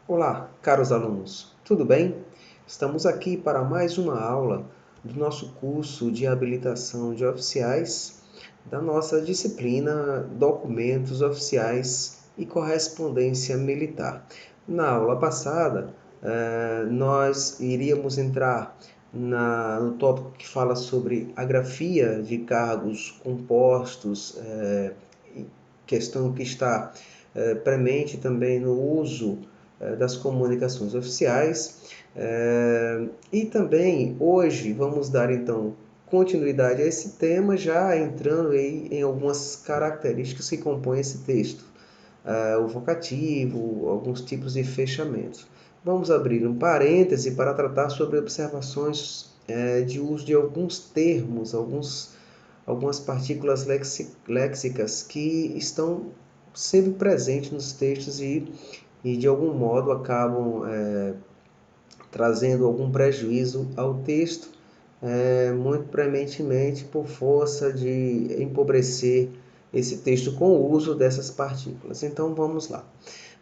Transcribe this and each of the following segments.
Olá, caros alunos, tudo bem? Estamos aqui para mais uma aula do nosso curso de habilitação de oficiais da nossa disciplina Documentos Oficiais e Correspondência Militar. Na aula passada, nós iríamos entrar no tópico que fala sobre a grafia de cargos compostos, questão que está premente também no uso das comunicações oficiais. E também hoje vamos dar então continuidade a esse tema, já entrando aí em algumas características que compõem esse texto. O vocativo, alguns tipos de fechamentos. Vamos abrir um parêntese para tratar sobre observações de uso de alguns termos, algumas partículas léxicas que estão sempre presentes nos textos e de algum modo acabam trazendo algum prejuízo ao texto, muito premente por força de empobrecer esse texto com o uso dessas partículas. Então vamos lá.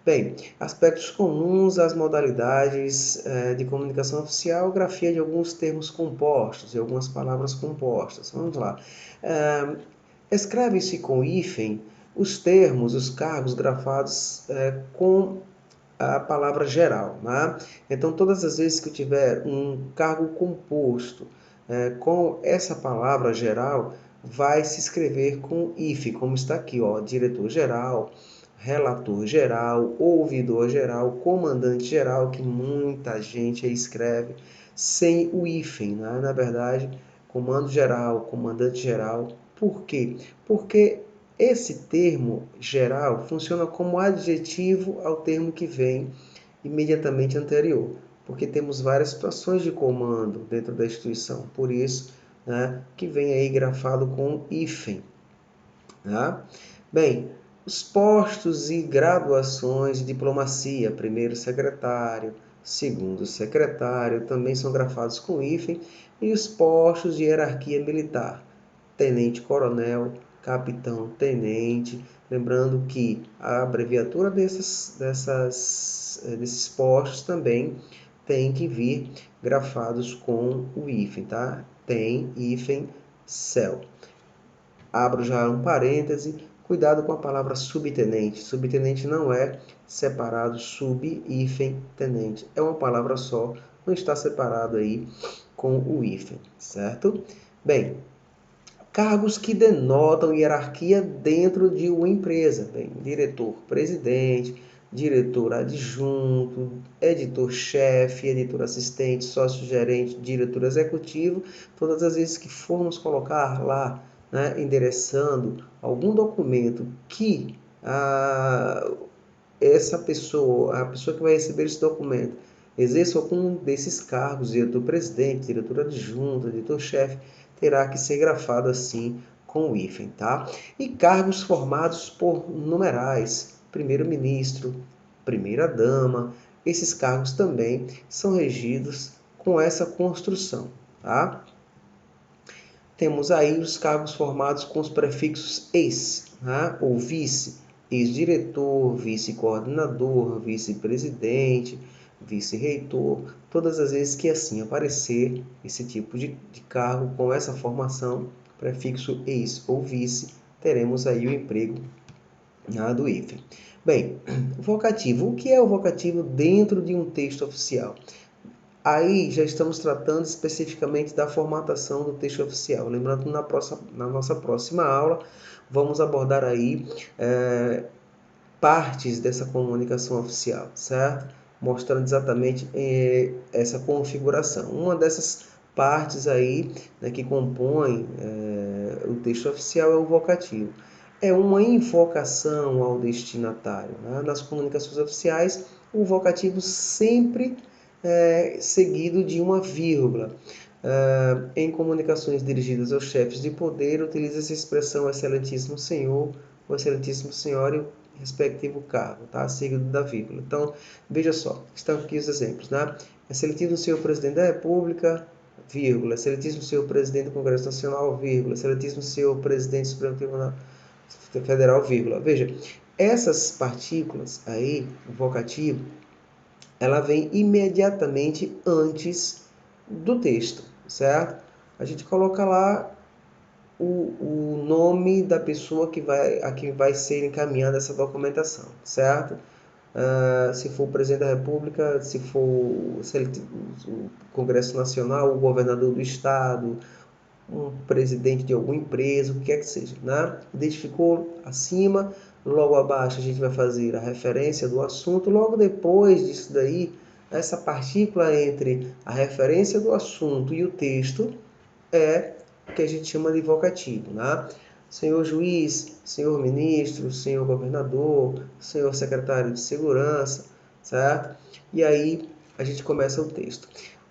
Bem, aspectos comuns às modalidades de comunicação oficial, grafia de alguns termos compostos e algumas palavras compostas. Vamos lá. Escreve-se com hífen os termos, os cargos grafados com a palavra geral. Né? Então, todas as vezes que eu tiver um cargo composto com essa palavra geral, vai se escrever com if, como está aqui, ó, diretor-geral, relator-geral, ouvidor-geral, comandante-geral, que muita gente escreve sem o hífen, né? Na verdade, comando-geral, comandante-geral. Por quê? Porque esse termo geral funciona como adjetivo ao termo que vem imediatamente anterior, porque temos várias situações de comando dentro da instituição, por isso, né, que vem aí grafado com hífen. Tá? Bem, os postos e graduações de diplomacia, primeiro secretário, segundo secretário, também são grafados com hífen, e os postos de hierarquia militar, tenente-coronel, capitão-tenente, lembrando que a abreviatura desses postos também tem que vir grafados com o hífen, tá? Tem hífen cel. Abro já um parêntese, cuidado com a palavra subtenente. Subtenente não é separado sub-hífen-tenente. É uma palavra só, não está separado aí com o hífen, certo? Bem, cargos que denotam hierarquia dentro de uma empresa. Bem, diretor-presidente, diretor adjunto, editor-chefe, editor assistente, sócio-gerente, diretor executivo. Todas as vezes que formos colocar lá, né, endereçando algum documento que essa pessoa, a pessoa que vai receber esse documento, exerça algum desses cargos, diretor-presidente, diretor adjunto, editor-chefe, terá que ser grafado assim com o hífen, tá? E cargos formados por numerais, primeiro-ministro, primeira-dama, esses cargos também são regidos com essa construção, tá? Temos aí os cargos formados com os prefixos ex, né? Ou vice, ex-diretor, vice-coordenador, vice-presidente, vice-reitor, todas as vezes que assim aparecer esse tipo de cargo com essa formação, prefixo ex ou vice, teremos aí o emprego do hífen. Bem, vocativo. O que é o vocativo dentro de um texto oficial? Aí já estamos tratando especificamente da formatação do texto oficial. Lembrando que na nossa próxima aula vamos abordar aí partes dessa comunicação oficial, certo? Mostrando exatamente essa configuração. Uma dessas partes aí, né, que compõe o texto oficial é o vocativo. É uma invocação ao destinatário. Né? Nas comunicações oficiais, o vocativo sempre seguido de uma vírgula. Em comunicações dirigidas aos chefes de poder, utiliza-se a expressão excelentíssimo senhor, ou excelentíssimo senhor e o respectivo cargo, tá? Seguido da vírgula. Então, veja só, estão aqui os exemplos, né? Excelentíssimo senhor presidente da República, vírgula. Excelentíssimo senhor presidente do Congresso Nacional, vírgula. Excelentíssimo senhor presidente do Supremo Tribunal Federal, vírgula. Veja, essas partículas aí, o vocativo, ela vem imediatamente antes do texto, certo? A gente coloca lá o nome da pessoa a que vai ser encaminhada essa documentação, certo? Se for o presidente da República, se for o Congresso Nacional, o governador do estado, um presidente de alguma empresa, o que quer que seja, né? Identificou acima, logo abaixo a gente vai fazer a referência do assunto, logo depois disso daí, essa partícula entre a referência do assunto e o texto é o que a gente chama de vocativo, né? Senhor juiz, senhor ministro, senhor governador, senhor secretário de segurança, certo? E aí a gente começa o texto.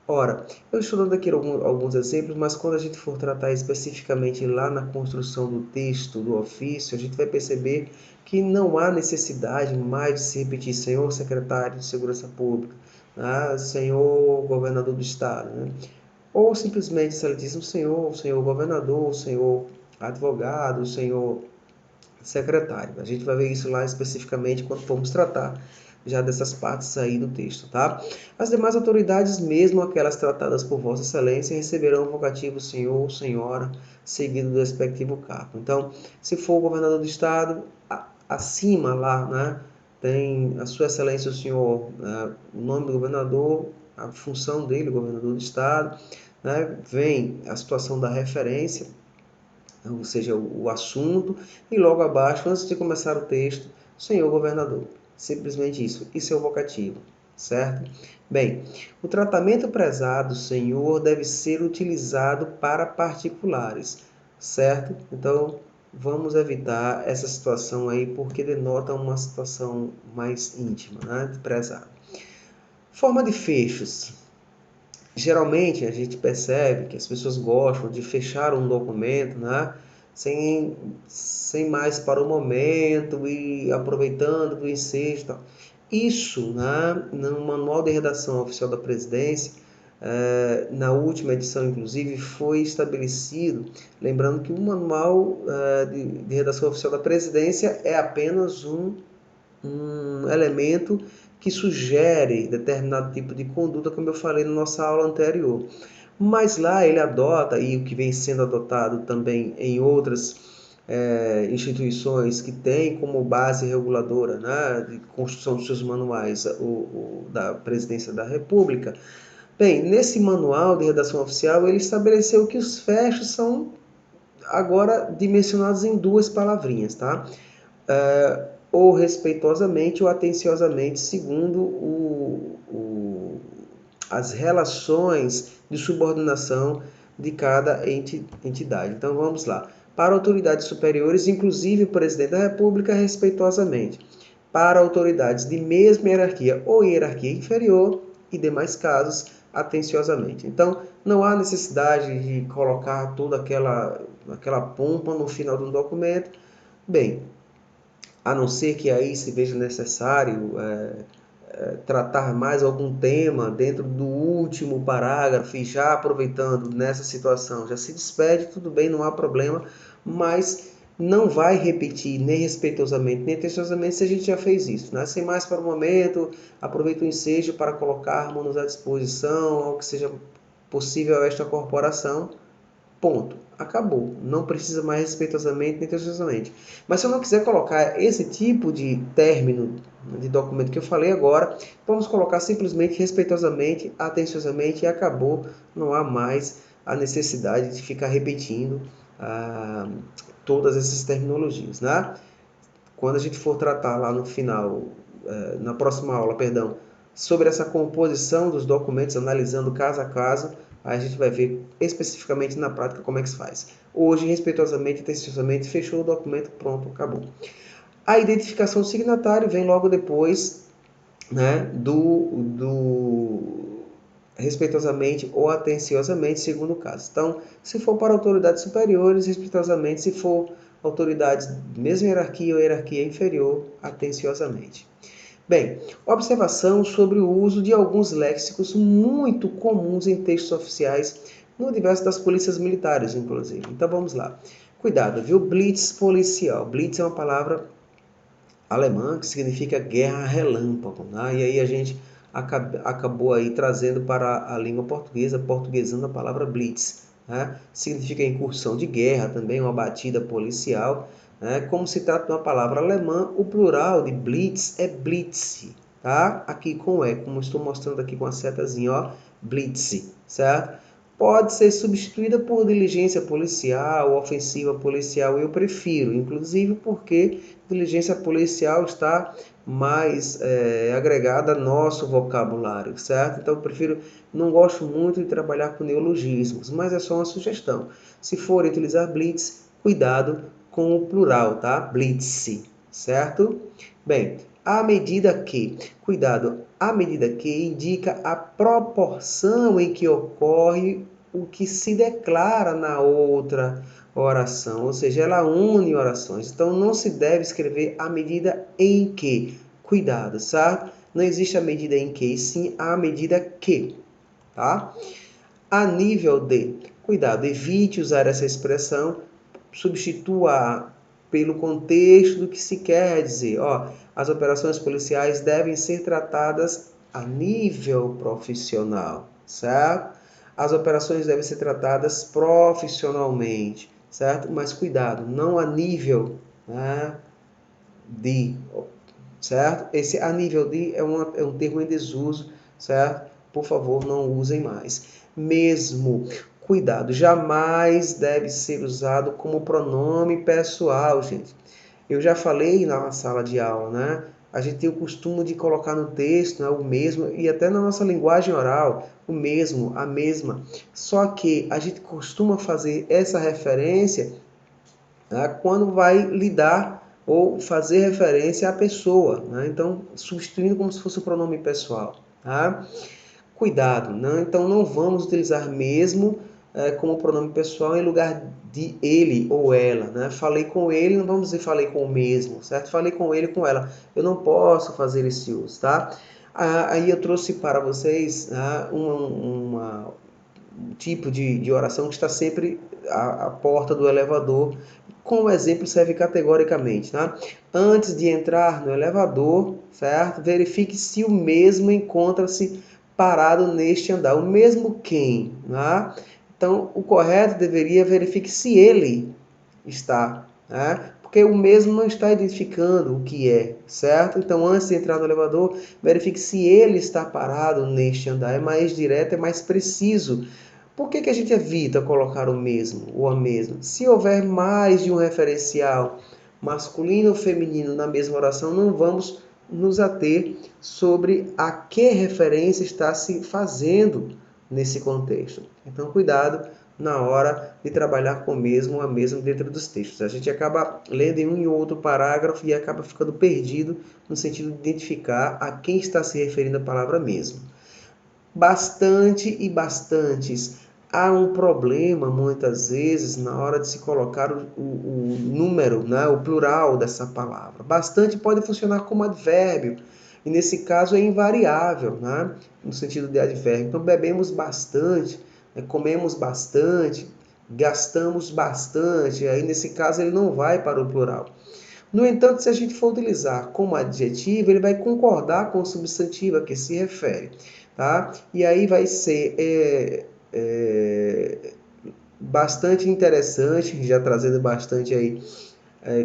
Ora, eu estou dando aqui alguns exemplos, mas quando a gente for tratar especificamente lá na construção do texto, do ofício, a gente vai perceber que não há necessidade mais de se repetir senhor secretário de segurança pública, né? Senhor governador do estado, né? Ou simplesmente excelentíssimo senhor, o senhor governador, o senhor advogado, o senhor secretário. A gente vai ver isso lá especificamente quando formos tratar já dessas partes aí do texto, tá? As demais autoridades, mesmo aquelas tratadas por Vossa Excelência, receberão o vocativo senhor ou senhora, seguido do respectivo cargo. Então, se for o governador do estado, acima lá, né, tem a Sua Excelência o senhor, o nome do governador, a função dele, o governador do estado, né, vem a situação da referência, ou seja, o assunto, e logo abaixo, antes de começar o texto, senhor governador. Simplesmente isso. Isso é o vocativo, certo? Bem, o tratamento prezado, senhor, deve ser utilizado para particulares, certo? Então, vamos evitar essa situação aí, porque denota uma situação mais íntima, né? De prezado. Forma de fechos. Geralmente a gente percebe que as pessoas gostam de fechar um documento, né, sem mais para o momento e aproveitando do ensejo. Tal. Isso, né, no Manual de Redação Oficial da Presidência, na última edição, inclusive, foi estabelecido, lembrando que o Manual de Redação Oficial da Presidência é apenas um elemento que sugere determinado tipo de conduta, como eu falei na nossa aula anterior. Mas lá ele adota, e o que vem sendo adotado também em outras instituições que têm como base reguladora, né, de construção dos seus manuais, da Presidência da República. Bem, nesse manual de redação oficial, ele estabeleceu que os fechos são agora dimensionados em duas palavrinhas, tá? Ou respeitosamente ou atenciosamente, segundo as relações de subordinação de cada entidade. Então vamos lá. Para autoridades superiores, inclusive o presidente da República, respeitosamente. Para autoridades de mesma hierarquia ou hierarquia inferior e demais casos, atenciosamente. Então, não há necessidade de colocar toda aquela pompa no final do documento. Bem, a não ser que aí se veja necessário tratar mais algum tema dentro do último parágrafo e já aproveitando nessa situação, já se despede, tudo bem, não há problema, mas não vai repetir nem respeitosamente, nem atenciosamente se a gente já fez isso, né? Sem mais para o momento, aproveito o ensejo para colocarmos à disposição ao que seja possível a esta corporação. Ponto. Acabou. Não precisa mais respeitosamente nem atenciosamente. Mas se eu não quiser colocar esse tipo de término de documento que eu falei agora, vamos colocar simplesmente respeitosamente, atenciosamente e acabou. Não há mais a necessidade de ficar repetindo todas essas terminologias, né? Quando a gente for tratar lá no final, na próxima aula, perdão, sobre essa composição dos documentos, analisando caso a caso, aí a gente vai ver especificamente na prática como é que se faz. Hoje, respeitosamente e atenciosamente, fechou o documento, pronto, acabou. A identificação do signatário vem logo depois, né, do respeitosamente ou atenciosamente, segundo o caso. Então, se for para autoridades superiores, respeitosamente; se for autoridades de mesma hierarquia ou hierarquia inferior, atenciosamente. Bem, observação sobre o uso de alguns léxicos muito comuns em textos oficiais no universo das polícias militares, inclusive. Então vamos lá. Cuidado, viu? Blitz policial. Blitz é uma palavra alemã que significa guerra relâmpago, né? E aí a gente acabou aí trazendo para a língua portuguesa, portuguesando a palavra blitz, né? Significa incursão de guerra, também uma batida policial, né? Como se trata de uma palavra alemã, o plural de blitz é blitz, tá? Aqui com E, como estou mostrando aqui com a setazinha, ó, blitz, certo? Pode ser substituída por diligência policial, ofensiva policial, eu prefiro, inclusive porque diligência policial está mais agregada ao nosso vocabulário, certo? Então eu prefiro, não gosto muito de trabalhar com neologismos, mas é só uma sugestão. Se for utilizar blitz, cuidado com o plural, tá? Blitz, certo? Bem, à medida que, cuidado, à medida que indica a proporção em que ocorre o que se declara na outra oração, ou seja, ela une orações. Então não se deve escrever a medida em que. Cuidado, certo? Não existe a medida em que, sim a medida que, tá? A nível de. Cuidado, evite usar essa expressão, substitua pelo contexto do que se quer dizer. Ó, as operações policiais devem ser tratadas a nível profissional, certo? As operações devem ser tratadas profissionalmente, certo? Mas cuidado, não a nível, né, de, certo? Esse a nível de é um termo em desuso, certo? Por favor, não usem mais. Mesmo, cuidado, jamais deve ser usado como pronome pessoal, gente. Eu já falei na sala de aula, né? A gente tem o costume de colocar no texto, né, o mesmo, e até na nossa linguagem oral, o mesmo, a mesma. Só que a gente costuma fazer essa referência, né, quando vai lidar ou fazer referência à pessoa, né? Então, substituindo como se fosse o pronome pessoal, tá? Cuidado, né? Então não vamos utilizar mesmo como pronome pessoal em lugar de ele ou ela, né? Falei com ele, não vamos dizer falei com o mesmo, certo? Falei com ele, com ela. Eu não posso fazer esse uso, tá? Aí eu trouxe para vocês um tipo de oração que está sempre à porta do elevador. Como exemplo, serve categoricamente, tá? Antes de entrar no elevador, certo? Verifique se o mesmo encontra-se parado neste andar. O mesmo quem, né? Então, o correto deveria verificar se ele está, né? Porque o mesmo não está identificando o que é, certo? Então, antes de entrar no elevador, verifique se ele está parado neste andar. É mais direto, é mais preciso. Por que a gente evita colocar o mesmo ou a mesma? Se houver mais de um referencial masculino ou feminino na mesma oração, não vamos nos ater sobre a que referência está se fazendo nesse contexto. Então, cuidado na hora de trabalhar com o mesmo ou a mesma dentro dos textos. A gente acaba lendo em um e outro parágrafo e acaba ficando perdido no sentido de identificar a quem está se referindo a palavra mesmo. Bastante e bastantes. Há um problema, muitas vezes, na hora de se colocar o número, né, o plural dessa palavra. Bastante pode funcionar como advérbio, e nesse caso é invariável, né, no sentido de advérbio. Então, bebemos bastante, né, comemos bastante, gastamos bastante, aí nesse caso ele não vai para o plural. No entanto, se a gente for utilizar como adjetivo, ele vai concordar com o substantivo a que se refere, tá? E aí vai ser bastante interessante, já trazendo bastante aí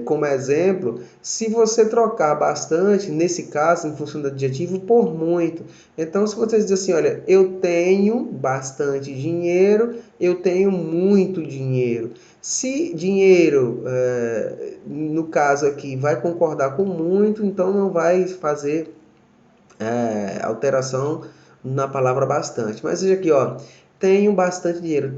como exemplo, se você trocar bastante, nesse caso, em função do adjetivo, por muito. Então, se você diz assim, olha, eu tenho bastante dinheiro, eu tenho muito dinheiro. Se dinheiro, no caso aqui, vai concordar com muito, então não vai fazer alteração na palavra bastante. Mas veja aqui, ó, tenho bastante dinheiro,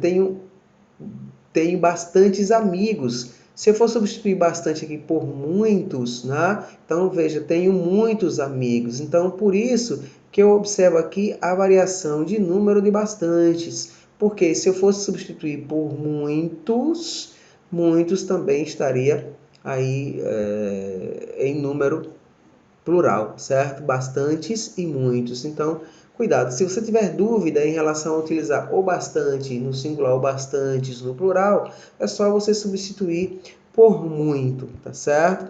tenho bastantes amigos. Se eu for substituir bastante aqui por muitos, né? Então veja, tenho muitos amigos. Então por isso que eu observo aqui a variação de número de bastantes. Porque se eu fosse substituir por muitos, muitos também estaria aí em número plural, certo? Bastantes e muitos. Então, cuidado. Se você tiver dúvida em relação a utilizar o bastante no singular ou bastantes no plural, é só você substituir por muito, tá certo?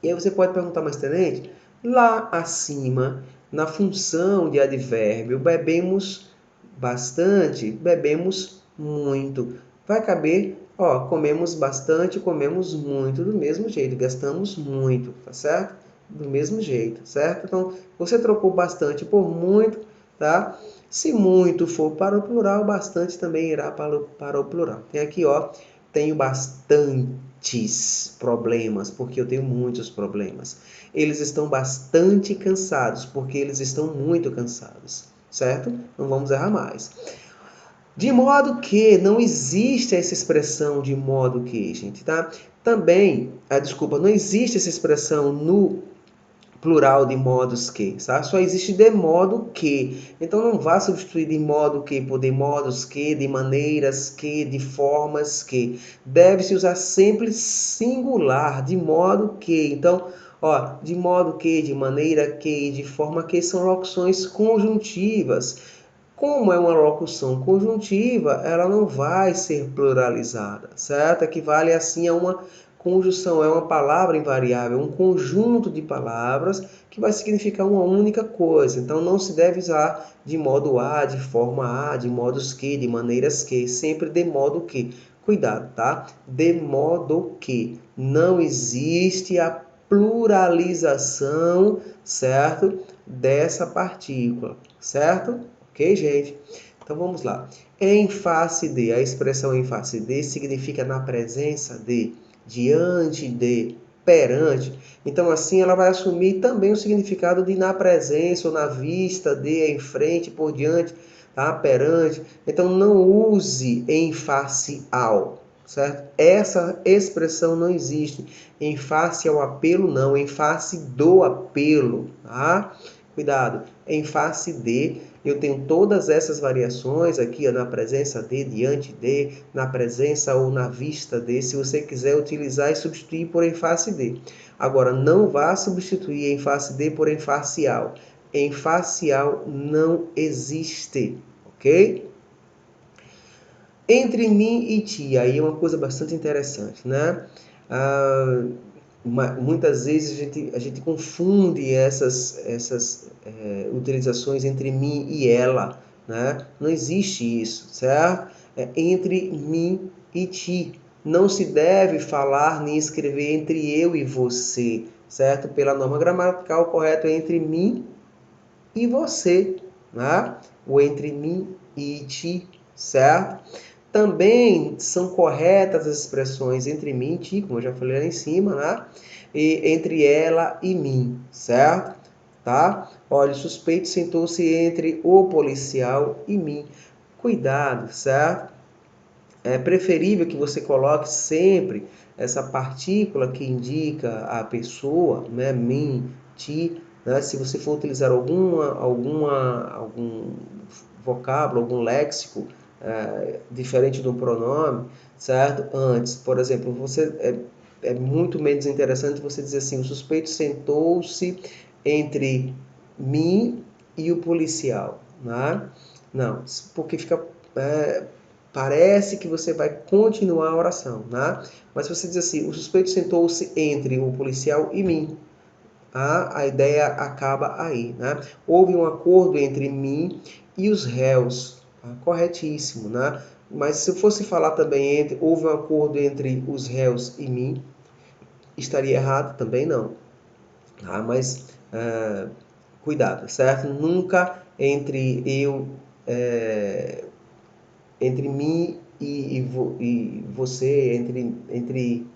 E aí você pode perguntar, mas tenente, lá acima, na função de advérbio. Bebemos bastante, bebemos muito. Vai caber, ó, comemos bastante, comemos muito, do mesmo jeito, gastamos muito, tá certo? Do mesmo jeito, certo? Então, você trocou bastante por muito, tá? Se muito for para o plural, bastante também irá para o plural. Tem aqui, ó, tenho bastantes problemas, porque eu tenho muitos problemas. Eles estão bastante cansados, porque eles estão muito cansados, certo? Não vamos errar mais. De modo que, não existe essa expressão de modo que, gente, tá? Também, desculpa, não existe essa expressão no plural de modos que, tá? Só existe de modo que. Então não vá substituir de modo que por de modos que, de maneiras que, de formas que. Deve-se usar sempre singular, de modo que. Então, ó, de modo que, de maneira que, de forma que são locuções conjuntivas. Como é uma locução conjuntiva, ela não vai ser pluralizada, certo? Equivale assim a uma conjunção, é uma palavra invariável, um conjunto de palavras que vai significar uma única coisa. Então não se deve usar de modo a, de forma a, de modos que, de maneiras que, sempre de modo que. Cuidado, tá? De modo que. Não existe a pluralização, certo? Dessa partícula, certo? Ok, gente? Então vamos lá. Em face de, a expressão em face de significa na presença de, diante de, perante. Então assim ela vai assumir também o significado de na presença ou na vista de, em frente, por diante, tá? Perante. Então não use em face ao, certo? Essa expressão não existe. Em face ao apelo não, em face do apelo, tá? Cuidado, em face de, eu tenho todas essas variações aqui, ó, na presença de, diante de, na presença ou na vista de, se você quiser utilizar e substituir por em face de. Agora, não vá substituir em face de por em facial. Em facial não existe, ok? Entre mim e ti, aí é uma coisa bastante interessante, né? Muitas vezes a gente confunde essas utilizações entre mim e ela, né? Não existe isso, certo? É entre mim e ti. Não se deve falar nem escrever entre eu e você, certo? Pela norma gramatical, o correto é entre mim e você, né? Ou entre mim e ti, certo? Também são corretas as expressões entre mim e ti, como eu já falei lá em cima, né? E entre ela e mim, certo? Tá? Olha, o suspeito sentou-se entre o policial e mim. Cuidado, certo? É preferível que você coloque sempre essa partícula que indica a pessoa, né? Mim, ti, né? Se você for utilizar algum vocábulo, algum léxico diferente do pronome, certo? Antes, por exemplo, é muito menos interessante você dizer assim, o suspeito sentou-se entre mim e o policial, né? Não, porque fica parece que você vai continuar a oração, né? Mas se você diz assim, o suspeito sentou-se entre o policial e mim, a ideia acaba aí, né? Houve um acordo entre mim e os réus, tá? Corretíssimo, né? Mas se eu fosse falar também houve um acordo entre os réus e mim, estaria errado? Também não, tá? Mas cuidado, certo? Nunca entre mim e você, entre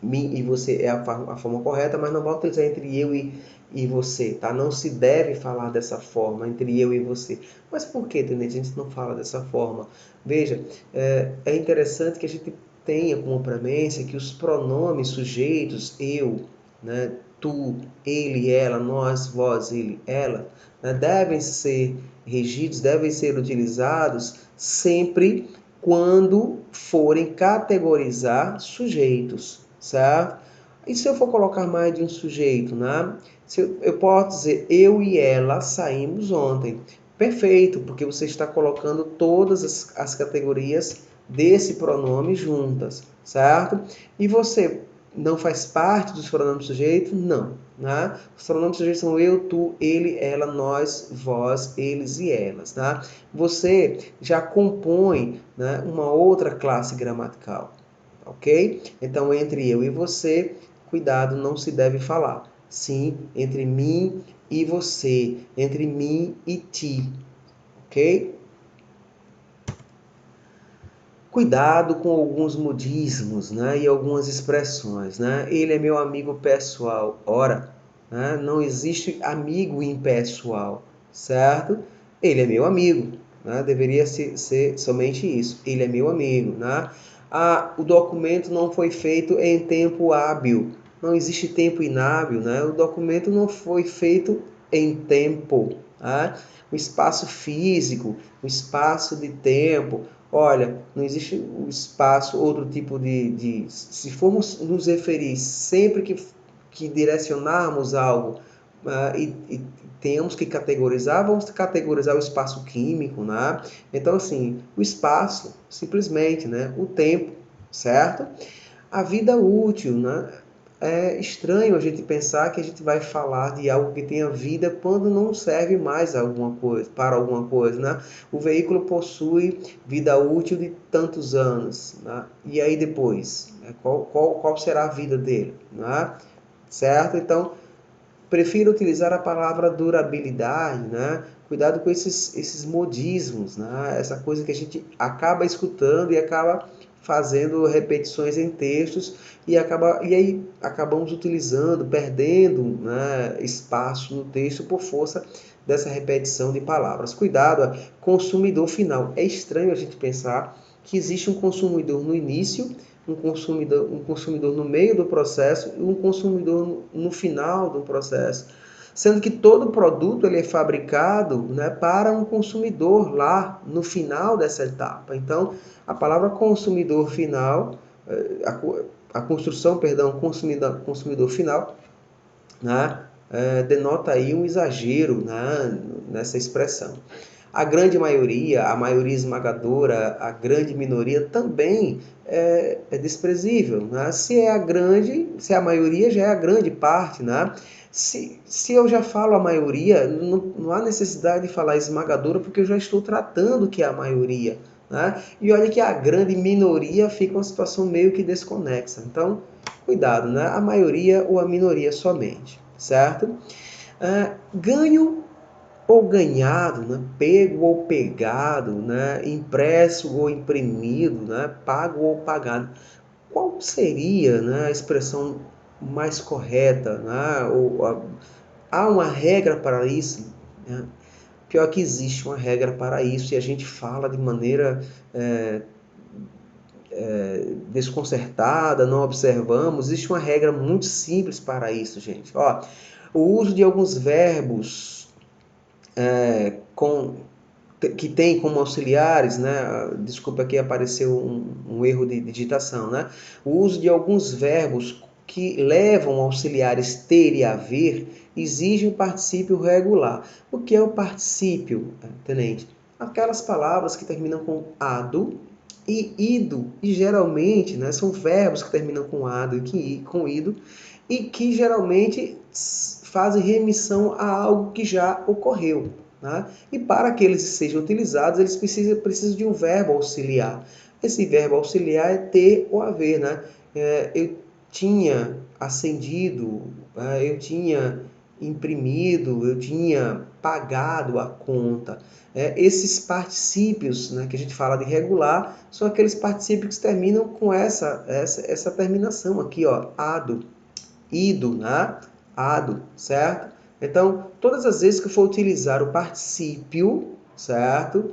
mim e você é a forma correta, mas não vai utilizar entre eu e você, tá? Não se deve falar dessa forma, entre eu e você. Mas por que, Tenente, a gente não fala dessa forma? Veja, é interessante que a gente tenha como premência que os pronomes sujeitos, eu, né, tu, ele, ela, nós, vós, ele, ela, né, devem ser regidos, devem ser utilizados sempre quando forem categorizar sujeitos, certo? E se eu for colocar mais de um sujeito, né? Eu posso dizer, eu e ela saímos ontem. Perfeito, porque você está colocando todas as categorias desse pronome juntas, certo? E você não faz parte dos pronomes sujeitos? Não. Né? Os pronomes sujeitos são eu, tu, ele, ela, nós, vós, eles e elas. Tá? Você já compõe, né, uma outra classe gramatical. Ok? Então, entre eu e você, cuidado, não se deve falar. Sim, entre mim e você, entre mim e ti. Ok? Cuidado com alguns modismos, né, e algumas expressões. Né? Ele é meu amigo pessoal. Ora, né, não existe amigo impessoal, certo? Ele é meu amigo. Né? Deveria ser somente isso. Ele é meu amigo. Né? O documento não foi feito em tempo hábil. Não existe tempo inábil. Né? O documento não foi feito em tempo. Né? O espaço físico, o espaço de tempo. Olha, não existe um espaço, outro tipo se formos nos referir sempre que direcionarmos algo e temos que categorizar, vamos categorizar o espaço químico, né? Então, assim, o espaço, simplesmente, né? O tempo, certo? A vida útil, né? É estranho a gente pensar que a gente vai falar de algo que tenha vida quando não serve mais alguma coisa, para alguma coisa, né? O veículo possui vida útil de tantos anos, né? E aí depois, né? Qual será a vida dele, né? Certo? Então, prefiro utilizar a palavra durabilidade, né? Cuidado com esses modismos, né? Essa coisa que a gente acaba escutando e acaba fazendo repetições em textos e aí acabamos utilizando, perdendo, né, espaço no texto por força dessa repetição de palavras. Cuidado, consumidor final. É estranho a gente pensar que existe um consumidor no início, um consumidor no meio do processo e um consumidor no final do processo. Sendo que todo produto ele é fabricado, né, para um consumidor lá no final dessa etapa. Então, a palavra consumidor final, a construção, perdão, consumidor final, né, denota aí um exagero, né, nessa expressão. A grande maioria, a maioria esmagadora, a grande minoria também é desprezível. Né? Se a maioria já é a grande parte. Né? Se eu já falo a maioria, não há necessidade de falar esmagadora, porque eu já estou tratando que é a maioria. Né? E olha que a grande minoria fica uma situação meio que desconexa. Então, cuidado, né? A maioria ou a minoria somente, certo? Ganho ou ganhado, né? Pego ou pegado, né? Impresso ou imprimido, né? Pago ou pagado. Qual seria, né, a expressão mais correta? Né? Há uma regra para isso? Né? Pior que existe uma regra para isso e a gente fala de maneira desconcertada, não observamos. Existe uma regra muito simples para isso, gente. Ó, o uso de alguns verbos que tem como auxiliares, né? Desculpa aqui apareceu um erro de digitação, né? O uso de alguns verbos que levam auxiliares ter e haver exige um particípio regular. O que é o particípio, tenente? Aquelas palavras que terminam com ado e ido, e geralmente, né, são verbos que terminam com ado e com ido, e que geralmente fazem remissão a algo que já ocorreu. Né? E para que eles sejam utilizados, eles precisam de um verbo auxiliar. Esse verbo auxiliar é ter ou haver. Né? Eu tinha acendido, eu tinha imprimido, eu tinha pagado a conta. Esses particípios, né, que a gente fala de regular são aqueles particípios que terminam com essa terminação aqui, ó, ado, ido, né? Ado, certo? Então, todas as vezes que eu for utilizar o particípio, certo?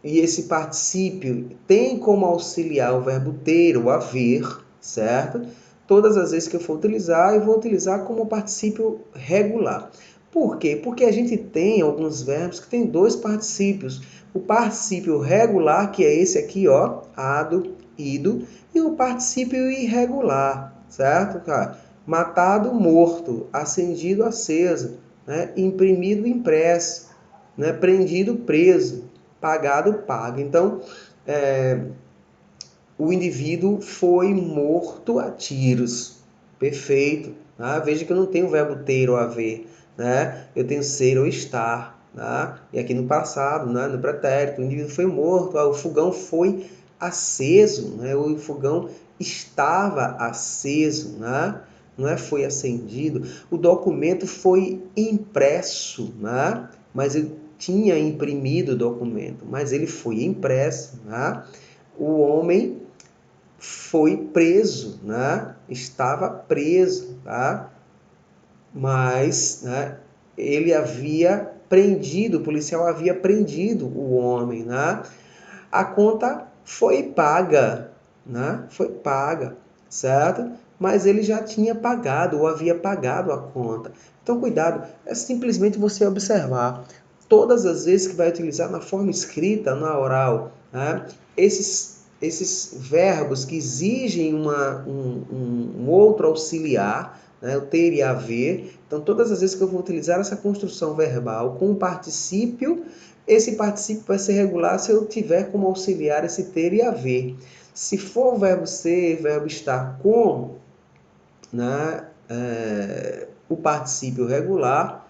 E esse particípio tem como auxiliar o verbo ter ou haver, certo? Todas as vezes que eu for utilizar, eu vou utilizar como particípio regular. Por quê? Porque a gente tem alguns verbos que tem dois particípios. O particípio regular, que é esse aqui, ó, ado, ido, e o particípio irregular, certo, cara? Matado, morto, acendido, aceso, né? Imprimido, impresso, né? Prendido, preso, pagado, pago. Então, o indivíduo foi morto a tiros. Perfeito. Tá? Veja que eu não tenho o verbo ter ou haver, né? Eu tenho ser ou estar. Tá? E aqui no passado, né? No pretérito, o indivíduo foi morto, o fogão foi aceso, né? O fogão estava aceso, né? Não é foi acendido. O documento foi impresso, né? Mas ele tinha imprimido o documento, mas ele foi impresso, né? O homem foi preso, né? Estava preso, tá? Mas, né, ele havia prendido, o policial havia prendido o homem, né? A conta foi paga, né? Foi paga, certo? Mas ele já tinha pagado ou havia pagado a conta. Então, cuidado, é simplesmente você observar todas as vezes que vai utilizar na forma escrita, na oral, né? Esses verbos que exigem um outro auxiliar, né? O ter e haver. Então, todas as vezes que eu vou utilizar essa construção verbal com o particípio, esse particípio vai ser regular se eu tiver como auxiliar esse ter e haver. Se for o verbo ser, verbo estar com, né, o particípio regular,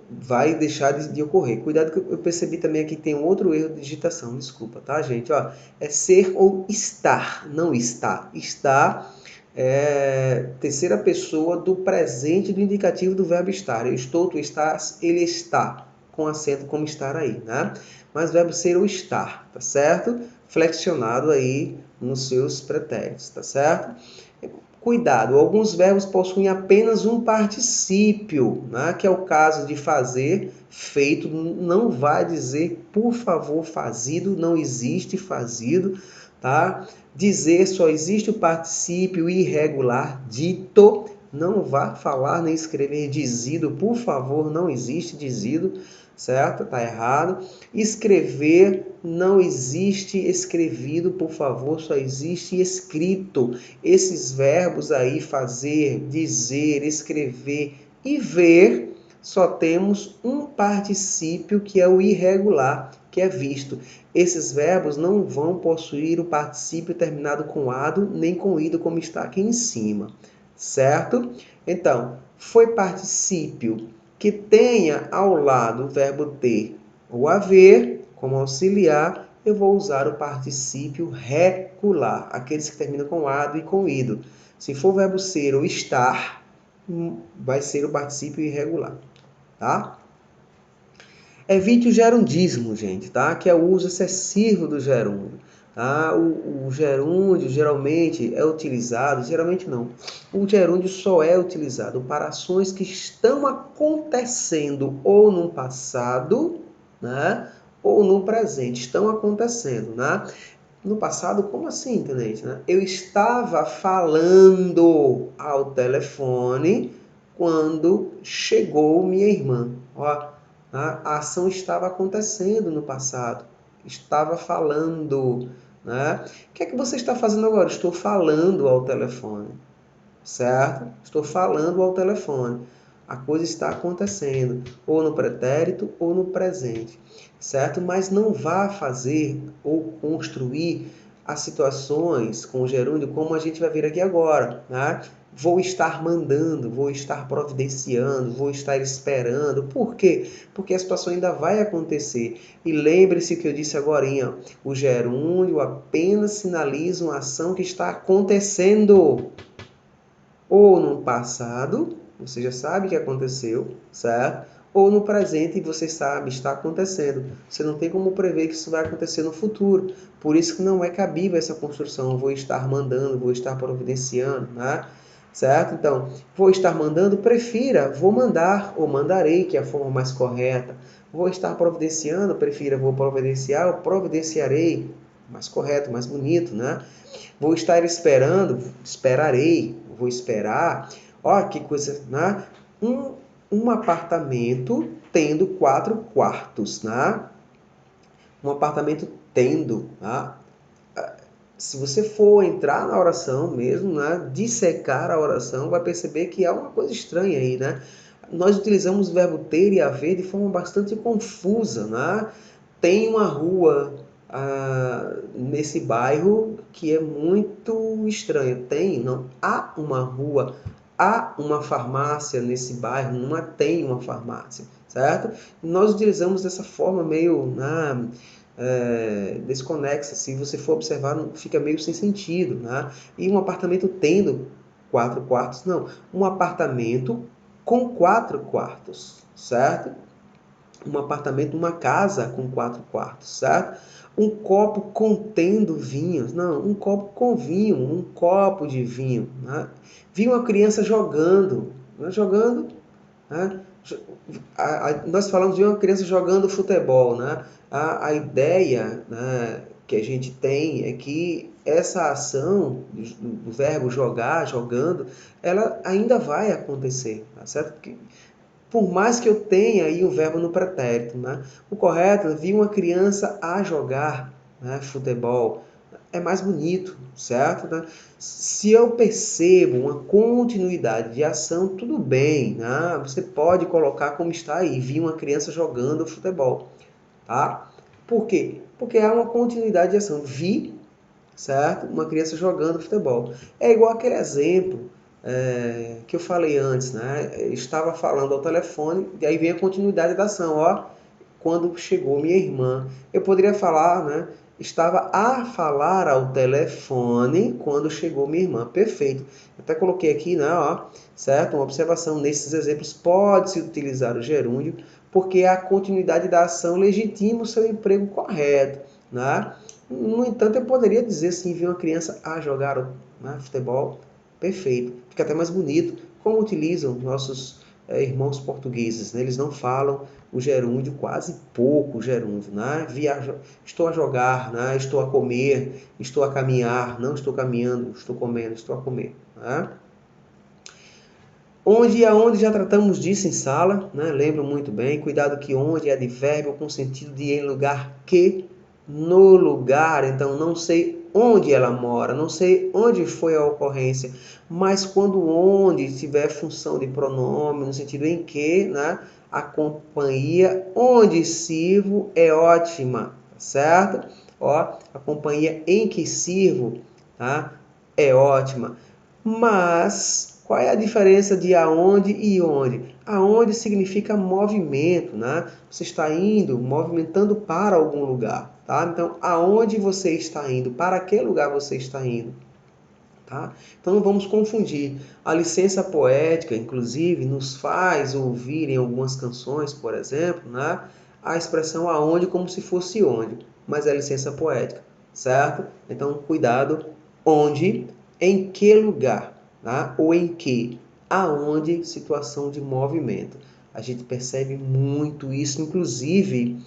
vai deixar de ocorrer. Cuidado que eu percebi também aqui que tem um outro erro de digitação. Desculpa, tá, gente? Ó, é ser ou estar, não está. Está é terceira pessoa do presente do indicativo do verbo estar. Eu estou, tu estás, ele está, com acento como estar aí, né? Mas o verbo ser ou estar, tá certo? Flexionado aí nos seus pretéritos, tá certo? Cuidado, alguns verbos possuem apenas um particípio, né? Que é o caso de fazer, feito, não vai dizer, por favor, fazido, não existe fazido, tá? Dizer só existe o particípio irregular, dito, não vá falar nem escrever dizido, por favor, não existe dizido, certo? Tá errado. Escrever, não existe escrevido, por favor, só existe escrito. Esses verbos aí, fazer, dizer, escrever e ver, só temos um particípio que é o irregular, que é visto. Esses verbos não vão possuir o particípio terminado com ado nem com ido, como está aqui em cima, certo? Então, foi particípio que tenha ao lado o verbo ter ou haver como auxiliar, eu vou usar o particípio regular, aqueles que terminam com ado e com ido. Se for o verbo ser ou estar, vai ser o particípio irregular, tá? Evite o gerundismo, gente, tá? Que é o uso excessivo do gerúndio. Tá? O gerúndio geralmente é utilizado, geralmente não. O gerúndio só é utilizado para ações que estão acontecendo ou no passado, né? Ou no presente, estão acontecendo, né? No passado, como assim, intendente? Né? Eu estava falando ao telefone quando chegou minha irmã. Ó, a ação estava acontecendo no passado. Estava falando. Né? O que é que você está fazendo agora? Estou falando ao telefone. Certo? Estou falando ao telefone. A coisa está acontecendo, ou no pretérito ou no presente, certo? Mas não vá fazer ou construir as situações com o gerúndio como a gente vai ver aqui agora, né? Vou estar mandando, vou estar providenciando, vou estar esperando. Por quê? Porque a situação ainda vai acontecer. E lembre-se que eu disse agora, o gerúndio apenas sinaliza uma ação que está acontecendo ou no passado, você já sabe que aconteceu, certo? Ou no presente e você sabe, está acontecendo. Você não tem como prever que isso vai acontecer no futuro. Por isso que não é cabível essa construção. Vou estar mandando, vou estar providenciando, né? Certo? Então, vou estar mandando, prefira, vou mandar ou mandarei, que é a forma mais correta. Vou estar providenciando, prefira, vou providenciar ou providenciarei. Mais correto, mais bonito, né? Vou estar esperando, esperarei, vou esperar. Olha que coisa, né? Um apartamento tendo 4 quartos, né? Um apartamento tendo, né? Se você for entrar na oração mesmo, né? Dissecar a oração, vai perceber que há uma coisa estranha aí, né? Nós utilizamos o verbo ter e haver de forma bastante confusa, né? Tem uma rua nesse bairro que é muito estranho. Não há uma rua, há uma farmácia nesse bairro, não tem uma farmácia, certo? Nós utilizamos dessa forma meio desconexa. Se você for observar, fica meio sem sentido, né? E um apartamento tendo 4 quartos, não. Um apartamento com 4 quartos, certo? Um apartamento, uma casa com 4 quartos, certo? Um copo contendo vinhos, não, um copo com vinho, um copo de vinho, né? Vi uma criança jogando, né? Jogando, né? Nós falamos de uma criança jogando futebol, né? A ideia, né, que a gente tem é que essa ação do verbo jogar, jogando, ela ainda vai acontecer, tá certo? Por mais que eu tenha aí o verbo no pretérito, né? O correto é vi uma criança a jogar, né, futebol. É mais bonito, certo? Né? Se eu percebo uma continuidade de ação, tudo bem, né? Você pode colocar como está aí, vi uma criança jogando futebol, tá? Por quê? Porque há uma continuidade de ação. Vi, certo? Uma criança jogando futebol. É igual aquele exemplo que eu falei antes, né? Eu estava falando ao telefone, e aí vem a continuidade da ação, ó. Quando chegou minha irmã, eu poderia falar, né? Estava a falar ao telefone quando chegou minha irmã. Perfeito. Até coloquei aqui, né? Ó, certo? Uma observação nesses exemplos pode-se utilizar o gerúndio, porque a continuidade da ação legitima o seu emprego correto, né? No entanto, eu poderia dizer assim, vi uma criança a jogar, né, futebol. Perfeito. Fica até mais bonito. Como utilizam nossos irmãos portugueses, né? Eles não falam o gerúndio, quase pouco o gerúndio, né? Estou a jogar, né? Estou a comer, estou a caminhar, não estou caminhando, estou comendo, estou a comer, né? Onde e aonde já tratamos disso em sala, né? Lembro muito bem. Cuidado que onde é advérbio com sentido de em lugar que, no lugar. Então, não sei onde ela mora, não sei onde foi a ocorrência, mas quando onde tiver função de pronome, no sentido em que, né? A companhia onde sirvo é ótima, certo? Ó, a companhia em que sirvo, tá? É ótima. Mas qual é a diferença de aonde e onde? Aonde significa movimento, né? Você está indo, movimentando para algum lugar, tá? Então, aonde você está indo? Para que lugar você está indo? Tá? Então não vamos confundir. A licença poética, inclusive, nos faz ouvir em algumas canções, por exemplo, né, a expressão aonde como se fosse onde, mas é licença poética, certo? Então, cuidado, onde, em que lugar, tá? Ou em que, aonde, situação de movimento. A gente percebe muito isso, inclusive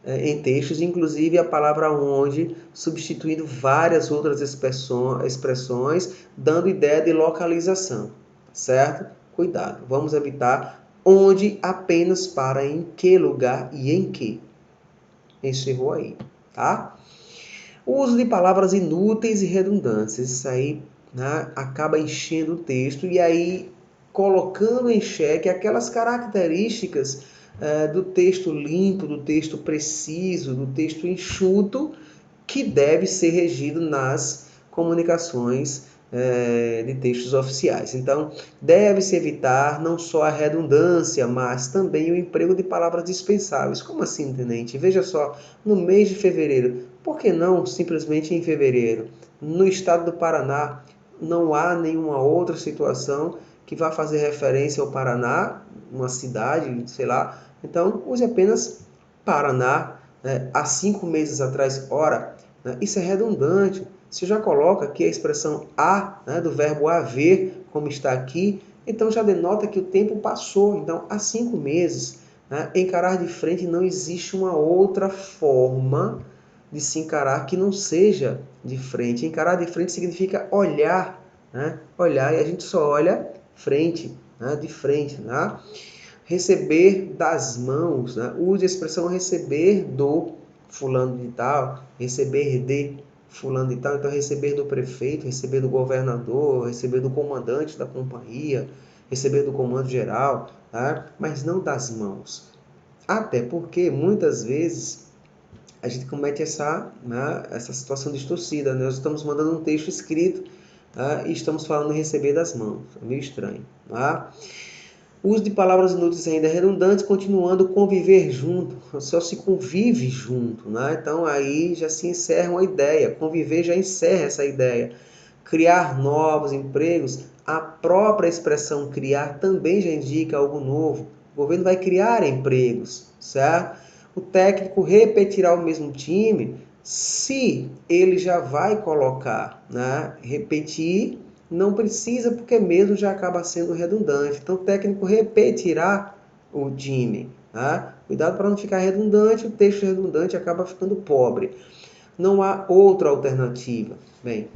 em textos, inclusive a palavra onde, substituindo várias outras expressões, dando ideia de localização, certo? Cuidado, vamos evitar onde apenas para em que lugar e em que. Encerrou aí, tá? O uso de palavras inúteis e redundantes, isso aí, né, acaba enchendo o texto e aí colocando em xeque aquelas características do texto limpo, do texto preciso, do texto enxuto, que deve ser regido nas comunicações de textos oficiais. Então, deve-se evitar não só a redundância, mas também o emprego de palavras dispensáveis. Como assim, tenente? Veja só, no mês de fevereiro, por que não simplesmente em fevereiro? No estado do Paraná, não há nenhuma outra situação que vá fazer referência ao Paraná, uma cidade, sei lá. Então, use apenas Paraná. Há 5 meses atrás, ora, né, isso é redundante. Você já coloca aqui a expressão a, né, do verbo haver, como está aqui, então já denota que o tempo passou. Então, há 5 meses, né, encarar de frente não existe uma outra forma de se encarar que não seja de frente. Encarar de frente significa olhar, né? Olhar, e a gente só olha frente, né? De frente, né? Receber das mãos, né? Use a expressão receber do fulano de tal, receber de fulano de tal. Então, receber do prefeito, receber do governador, receber do comandante da companhia, receber do comando geral, tá? Mas não das mãos. Até porque, muitas vezes, a gente comete essa situação distorcida. Nós estamos mandando um texto escrito, e estamos falando em receber das mãos. É meio estranho. Tá? Uso de palavras inúteis ainda redundantes, continuando conviver junto. Só se convive junto. Né? Então aí já se encerra uma ideia. Conviver já encerra essa ideia. Criar novos empregos, a própria expressão criar também já indica algo novo. O governo vai criar empregos, certo? O técnico repetirá o mesmo time se ele já vai colocar, né? Repetir não precisa porque mesmo já acaba sendo redundante. Então o técnico repetirá o time, tá? Cuidado para não ficar redundante, o texto redundante acaba ficando pobre. Não há outra alternativa. Bem,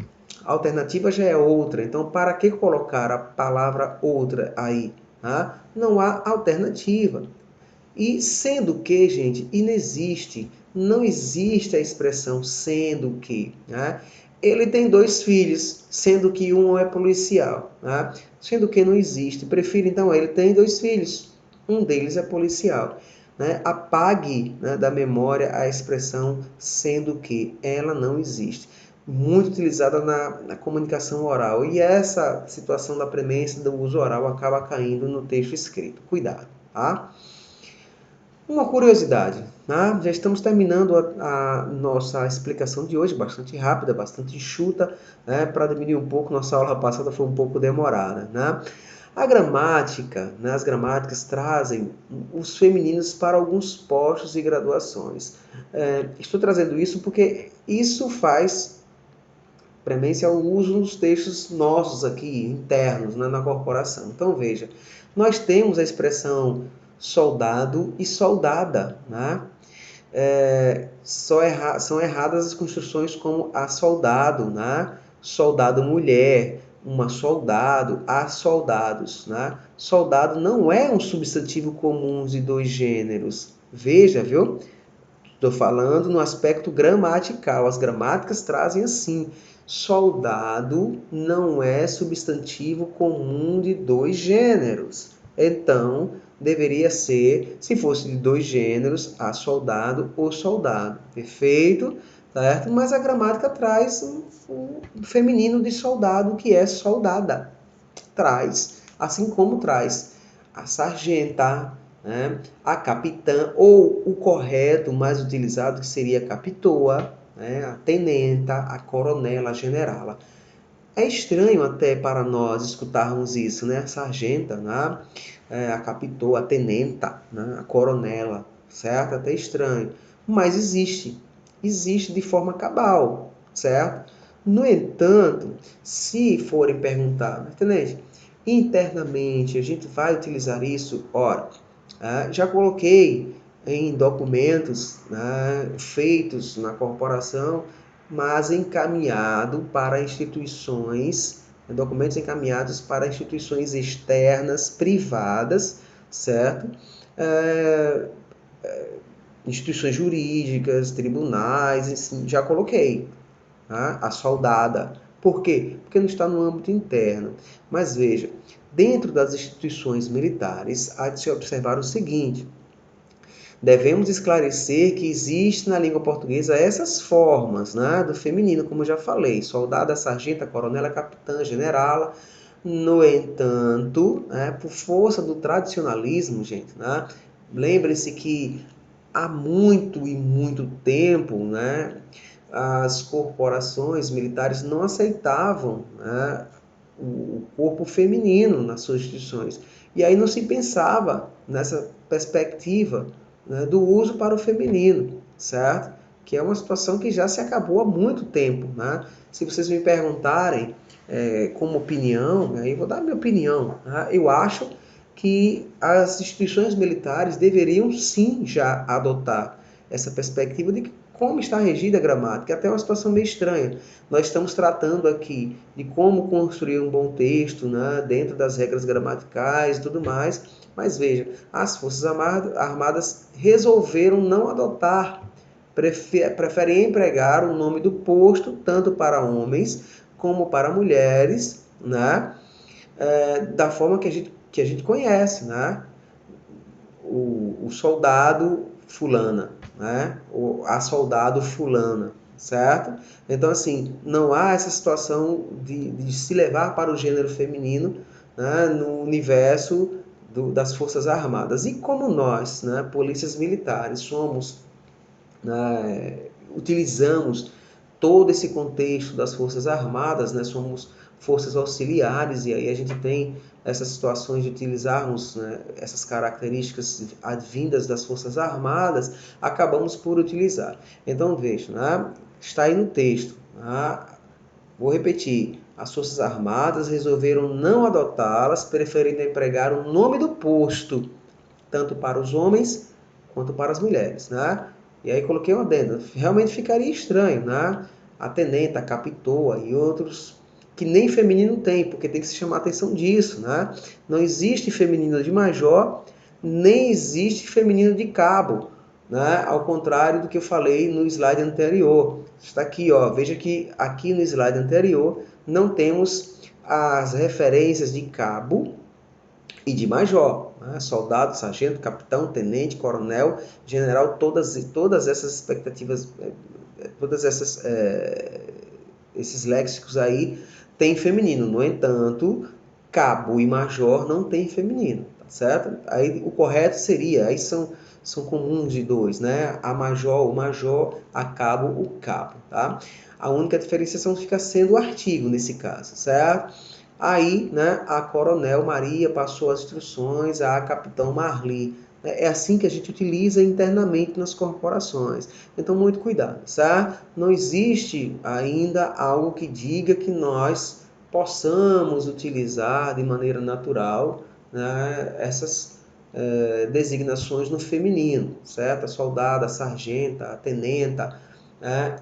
a alternativa já é outra, então para que colocar a palavra outra aí? Tá? Não há alternativa. E sendo que, gente, não existe a expressão sendo que. Né? Ele tem 2 filhos, sendo que um é policial. Né? Sendo que não existe. Prefiro, então, ele tem 2 filhos. Um deles é policial. Né? Apague, né, da memória a expressão sendo que. Ela não existe. Muito utilizada na comunicação oral. E essa situação da premência do uso oral acaba caindo no texto escrito. Cuidado, tá? Uma curiosidade, né? Já estamos terminando a nossa explicação de hoje, bastante rápida, bastante enxuta, né? Para diminuir um pouco, nossa aula passada foi um pouco demorada. Né? A gramática, né? As gramáticas trazem os femininos para alguns postos e graduações. Estou trazendo isso porque isso faz premência ao uso nos textos nossos aqui, internos, né? Na corporação. Então, veja, nós temos a expressão soldado e soldada, né? São erradas as construções como a soldado, né? Soldado mulher, uma soldado, a soldados, né? Soldado não é um substantivo comum de 2 gêneros. Veja, viu? Estou falando no aspecto gramatical. As gramáticas trazem assim. Soldado não é substantivo comum de 2 gêneros. Então, deveria ser, se fosse de 2 gêneros, a soldado ou soldado. Perfeito? Certo? Mas a gramática traz o feminino de soldado, que é soldada. Traz, assim como traz a sargenta, né? A capitã, ou o correto, mais utilizado, que seria a capitoa, né? A tenenta, a coronela, a generala. É estranho até para nós escutarmos isso, né? A sargenta, né? A capitoa, a tenenta, né? A coronela, certo? Até estranho, mas existe. Existe de forma cabal, certo? No entanto, se forem perguntar, tenente, internamente a gente vai utilizar isso? Ora, já coloquei em documentos, né, feitos na corporação, mas encaminhado para instituições, documentos encaminhados para instituições externas, privadas, certo? Instituições jurídicas, tribunais, assim, já coloquei, tá? A soldada. Por quê? Porque não está no âmbito interno. Mas veja, dentro das instituições militares, há de se observar o seguinte: devemos esclarecer que existe na língua portuguesa essas formas, né, do feminino, como eu já falei, soldada, sargenta, coronela, capitã, generala. No entanto, né, por força do tradicionalismo, gente, né, lembre-se que há muito e muito tempo, né, as corporações militares não aceitavam, né, o corpo feminino nas suas instituições. E aí não se pensava nessa perspectiva, né, do uso para o feminino, certo? Que é uma situação que já se acabou há muito tempo. Né? Se vocês me perguntarem como opinião, aí eu vou dar a minha opinião. Tá? Eu acho que as instituições militares deveriam sim já adotar essa perspectiva de como está regida a gramática. Até uma situação meio estranha. Nós estamos tratando aqui de como construir um bom texto, né, dentro das regras gramaticais e tudo mais, mas veja, as Forças Armadas resolveram não adotar, preferem empregar o nome do posto tanto para homens como para mulheres, né, da forma que a gente conhece, né? O soldado fulana, né? Ou a soldado fulana, certo? Então, assim, não há essa situação de se levar para o gênero feminino, né, no universo das Forças Armadas. E como nós, né, polícias militares, somos, né, utilizamos todo esse contexto das Forças Armadas, né, somos forças auxiliares, e aí a gente tem essas situações de utilizarmos, né, essas características advindas das Forças Armadas, acabamos por utilizar. Então, veja, né, está aí no texto, né, vou repetir, as Forças Armadas resolveram não adotá-las, preferindo empregar o nome do posto, tanto para os homens quanto para as mulheres, né? E aí coloquei um adendo. Realmente ficaria estranho, né? A tenenta, a capitoa e outros que nem feminino tem, porque tem que se chamar a atenção disso, né? Não existe feminino de major, nem existe feminino de cabo, né? Ao contrário do que eu falei no slide anterior. Está aqui, ó. Veja que aqui no slide anterior não temos as referências de cabo e de major, né? Soldado, sargento, capitão, tenente, coronel, general, todas essas expectativas, todas essas esses léxicos aí tem feminino. No entanto, cabo e major não tem feminino, tá certo? Aí o correto seria, aí são comuns de dois, né? A major, o major, a cabo, o cabo, tá? A única diferenciação fica sendo o artigo nesse caso, certo? Aí, né, a coronel Maria passou as instruções à capitão Marli. É assim que a gente utiliza internamente nas corporações. Então, muito cuidado, certo? Não existe ainda algo que diga que nós possamos utilizar de maneira natural, né, essas designações no feminino, certo? A soldada, a sargenta, a tenenta.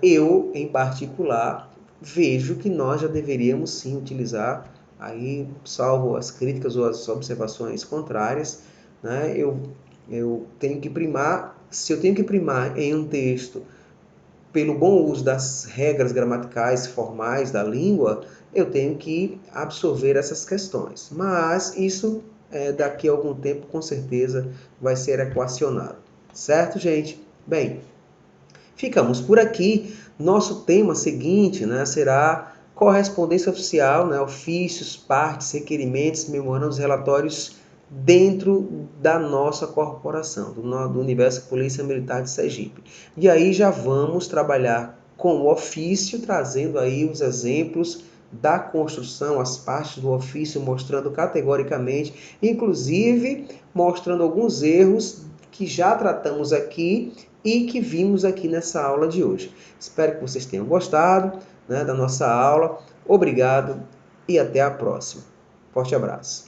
Eu, em particular, vejo que nós já deveríamos sim utilizar, aí, salvo as críticas ou as observações contrárias, né, eu tenho que primar, se eu tenho que primar em um texto pelo bom uso das regras gramaticais formais da língua, eu tenho que absorver essas questões. Mas isso, daqui a algum tempo, com certeza, vai ser equacionado. Certo, gente? Bem, ficamos por aqui. Nosso tema seguinte, né, será correspondência oficial, né, ofícios, partes, requerimentos, memorandos, relatórios dentro da nossa corporação, do Universo Polícia Militar de Sergipe. E aí já vamos trabalhar com o ofício, trazendo aí os exemplos da construção, as partes do ofício, mostrando categoricamente, inclusive mostrando alguns erros que já tratamos aqui e que vimos aqui nessa aula de hoje. Espero que vocês tenham gostado, né, da nossa aula. Obrigado e até a próxima. Forte abraço.